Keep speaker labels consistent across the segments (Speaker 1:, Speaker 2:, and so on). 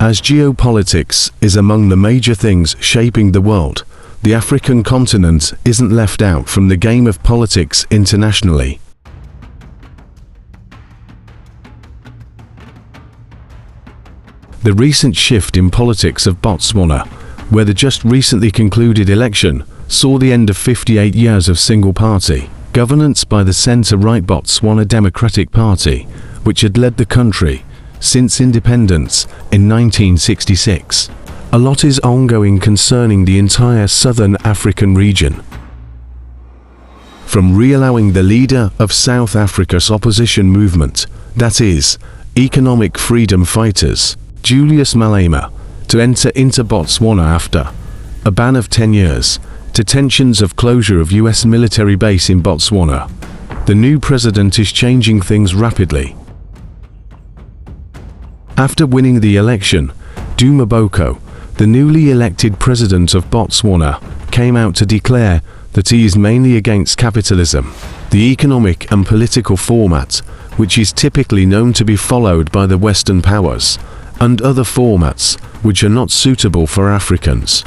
Speaker 1: As geopolitics is among the major things shaping the world, the African continent isn't left out from the game of politics internationally. The recent shift in politics of Botswana, where the just recently concluded election saw the end of 58 years of single-party governance by the centre-right Botswana Democratic Party, which had led the country since independence in 1966. A lot is ongoing concerning the entire southern African region. From re-allowing the leader of South Africa's opposition movement, that is, economic freedom fighters, Julius Malema, to enter into Botswana after a ban of 10 years, to tensions of closure of US military base in Botswana, the new president is changing things rapidly. After winning the election, Duma Boko, the newly elected president of Botswana, came out to declare that he is mainly against capitalism, the economic and political format, which is typically known to be followed by the Western powers, and other formats which are not suitable for Africans.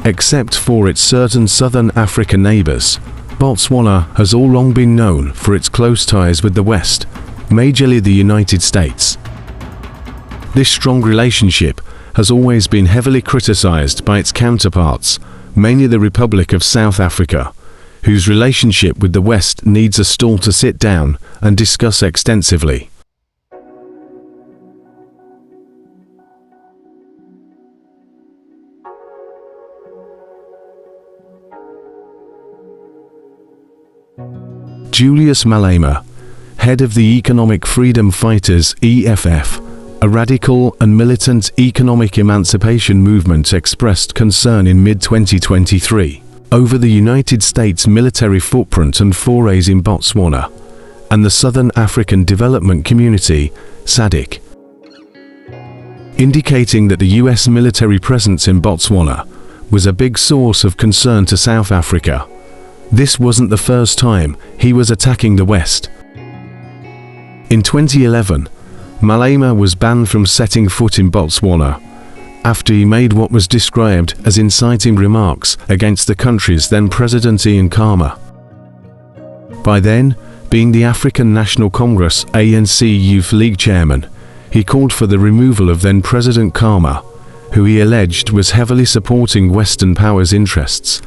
Speaker 1: Except for its certain southern African neighbors, Botswana has all along been known for its close ties with the West, majorly the United States. This strong relationship has always been heavily criticized by its counterparts, mainly the Republic of South Africa, whose relationship with the West needs a stall to sit down and discuss extensively. Julius Malema, head of the Economic Freedom Fighters (EFF), a radical and militant economic emancipation movement, expressed concern in mid-2023 over the United States military footprint and forays in Botswana and the Southern African Development Community (SADC), indicating that the US military presence in Botswana was a big source of concern to South Africa. This wasn't the first time he was attacking the West. In 2011, Malema was banned from setting foot in Botswana after he made what was described as inciting remarks against the country's then President Ian Khama. By then, being the African National Congress ANC Youth League chairman, he called for the removal of then President Khama, who he alleged was heavily supporting Western powers' interests.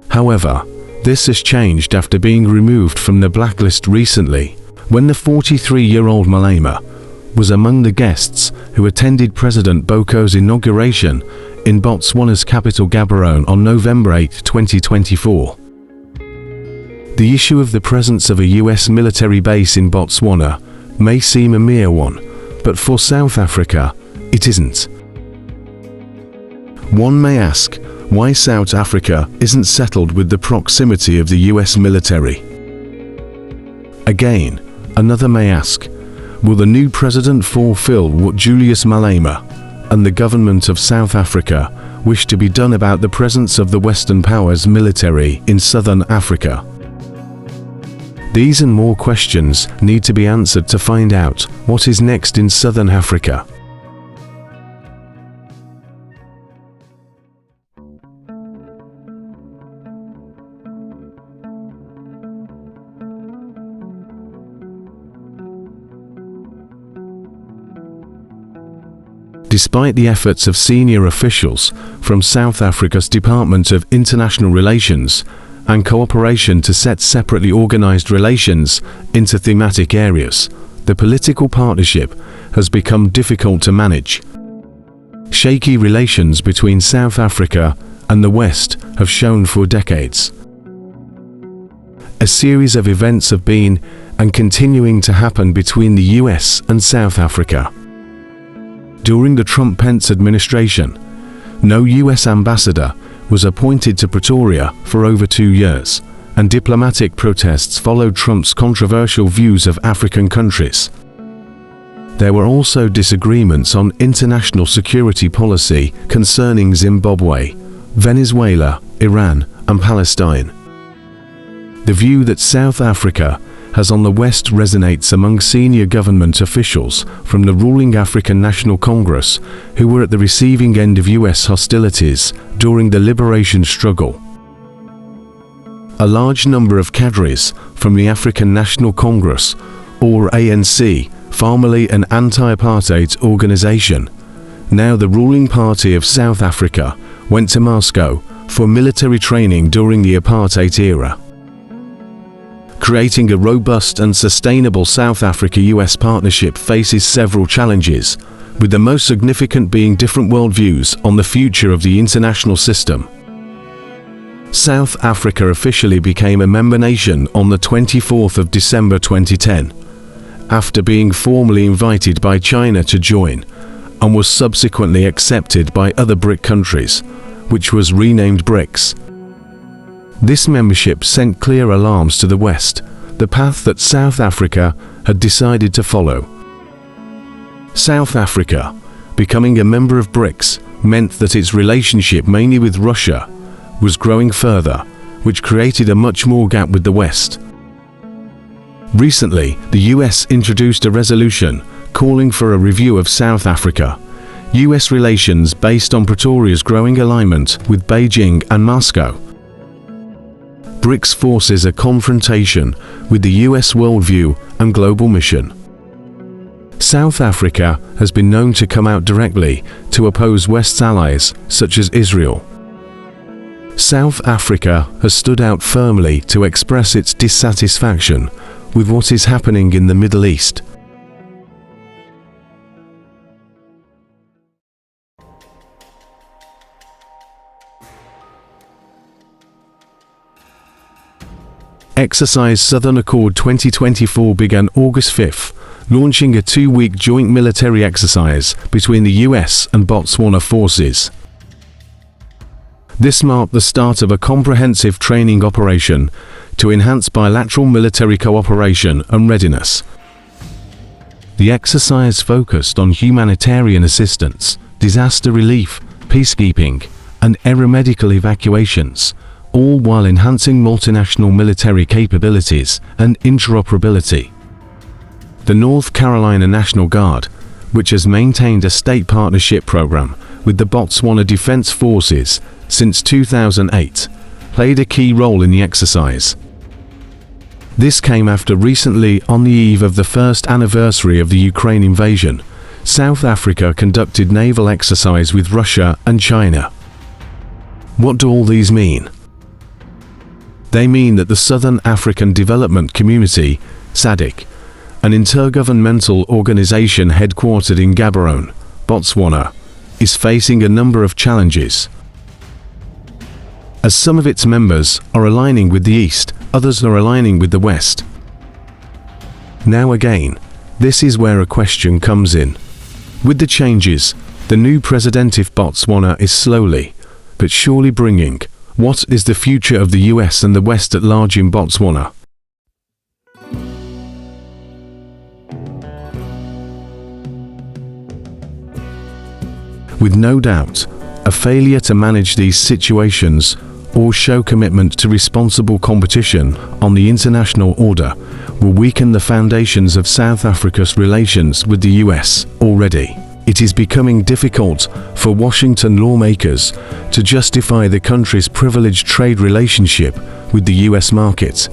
Speaker 1: However, this has changed after being removed from the blacklist recently, when the 43-year-old Malema was among the guests who attended President Boko's inauguration in Botswana's capital Gaborone on November 8, 2024. The issue of the presence of a US military base in Botswana may seem a mere one, but for South Africa, it isn't. One may ask why South Africa isn't settled with the proximity of the US military. Again, another may ask, will the new president fulfill what Julius Malema and the government of South Africa wish to be done about the presence of the Western powers' military in Southern Africa? These and more questions need to be answered to find out what is next in Southern Africa. Despite the efforts of senior officials from South Africa's Department of International Relations and Cooperation to set separately organized relations into thematic areas, the political partnership has become difficult to manage. Shaky relations between South Africa and the West have shown for decades. A series of events have been and continuing to happen between the US and South Africa. During the Trump-Pence administration, no US ambassador was appointed to Pretoria for over 2 years, and diplomatic protests followed Trump's controversial views of African countries. There were also disagreements on international security policy concerning Zimbabwe, Venezuela, Iran, and Palestine. The view that South Africa has on the West resonates among senior government officials from the ruling African National Congress who were at the receiving end of US hostilities during the liberation struggle. A large number of cadres from the African National Congress, or ANC, formerly an anti-apartheid organization, now the ruling party of South Africa, went to Moscow for military training during the apartheid era. Creating a robust and sustainable South Africa-US partnership faces several challenges, with the most significant being different worldviews on the future of the international system. South Africa officially became a member nation on the 24th of December 2010, after being formally invited by China to join, and was subsequently accepted by other BRIC countries, which was renamed BRICS. This membership sent clear alarms to the West, the path that South Africa had decided to follow. South Africa, becoming a member of BRICS, meant that its relationship mainly with Russia was growing further, which created a much more gap with the West. Recently, the US introduced a resolution calling for a review of South Africa-US relations based on Pretoria's growing alignment with Beijing and Moscow. BRICS forces a confrontation with the US worldview and global mission. South Africa has been known to come out directly to oppose West's allies, such as Israel. South Africa has stood out firmly to express its dissatisfaction with what is happening in the Middle East. Exercise Southern Accord 2024 began August 5th, launching a 2-week joint military exercise between the US and Botswana forces. This marked the start of a comprehensive training operation to enhance bilateral military cooperation and readiness. The exercise focused on humanitarian assistance, disaster relief, peacekeeping, and aeromedical evacuations, all while enhancing multinational military capabilities and interoperability. The North Carolina National Guard, which has maintained a state partnership program with the Botswana Defense Forces since 2008, played a key role in the exercise. This came after recently, on the eve of the first anniversary of the Ukraine invasion, South Africa conducted naval exercise with Russia and China. What do all these mean? They mean that the Southern African Development Community, SADC, an intergovernmental organization headquartered in Gaborone, Botswana, is facing a number of challenges. As some of its members are aligning with the East, others are aligning with the West. Now again, this is where a question comes in. With the changes, the new president of Botswana is slowly, but surely bringing, what is the future of the US and the West at large in Botswana? With no doubt, a failure to manage these situations or show commitment to responsible competition on the international order will weaken the foundations of South Africa's relations with the US. Already, it is becoming difficult for Washington lawmakers to justify the country's privileged trade relationship with the US market.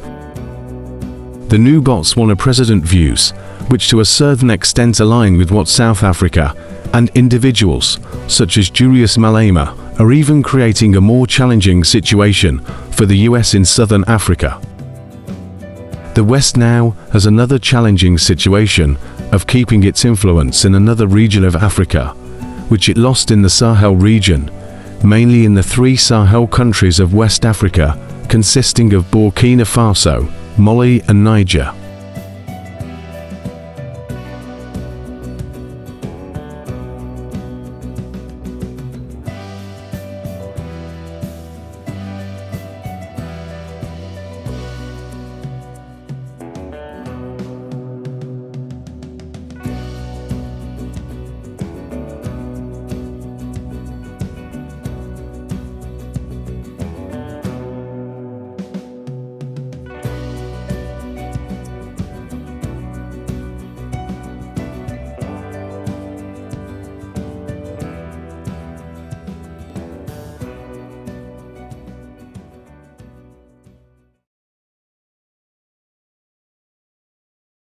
Speaker 1: The new Botswana president views, which to a certain extent align with what South Africa and individuals such as Julius Malema are even creating a more challenging situation for the US in Southern Africa. The West now has another challenging situation of keeping its influence in another region of Africa, which it lost in the Sahel region, mainly in the 3 Sahel countries of West Africa, consisting of Burkina Faso, Mali and Niger.